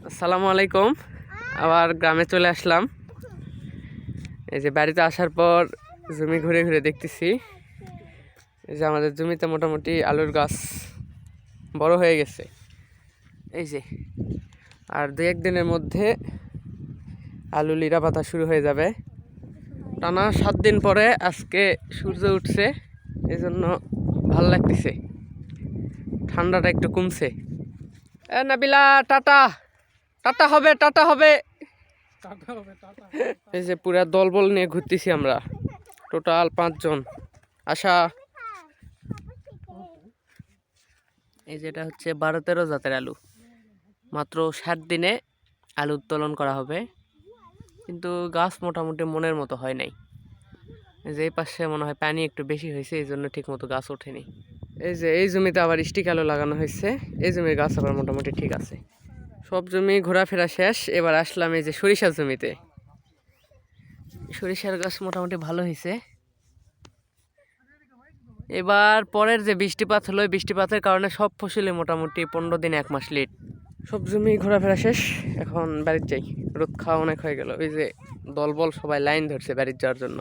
আসসালামু আলাইকুম। আবার গ্রামে চলে আসলাম। এই যে বাড়িতে আসার পর জমি ঘুরে ঘুরে দেখতেছি, এই যে আমাদের জমিতে মোটামুটি আলুর গাছ বড় হয়ে গেছে। এই যে আর 2-1 দিনের মধ্যে আলু লিরা পাতা শুরু হয়ে যাবে। টানা 7 দিন পরে আজকে সূর্য উঠছে, এই জন্য ভালো লাগতেছে। ঠান্ডাটা একটু কমছে। নাবিলা টাটা টাটা হবে, টাটা হবে। এই যে পুরা দলবল নিয়ে ঘুরতেছি আমরা, টোটাল 5 জন। আশা এই যেটা হচ্ছে 12-13 জাতের আলু। মাত্র 60 দিনে আলু উত্তোলন করা হবে, কিন্তু গাছ মোটামুটি মনের মতো হয় নাই। এই যে এই পাশে মনে হয় পানি একটু বেশি হয়েছে, এই জন্য ঠিক মতো গাছ ওঠেনি। এই যে এই জমিতে আবার স্টিক আলু লাগানো হয়েছে, এই জমির গাছ আবার মোটামুটি ঠিক আছে। সব জমি ঘোরাফেরা শেষ, এবার আসলাম এই যে সরিষার জমিতে। সরিষার গাছ মোটামুটি ভালো হয়েছে। এবার পরের যে বৃষ্টিপাত হলো, বৃষ্টিপাতের কারণে সব ফসলে মোটামুটি 15 দিন 1 মাস লেট। সব জমি ঘোরাফেরা শেষ, এখন বাড়ির যাই। রোদ খাওয়া অনেক হয়ে গেল। ওই যে দলবল সবাই লাইন ধরছে বাড়ির যাওয়ার জন্য।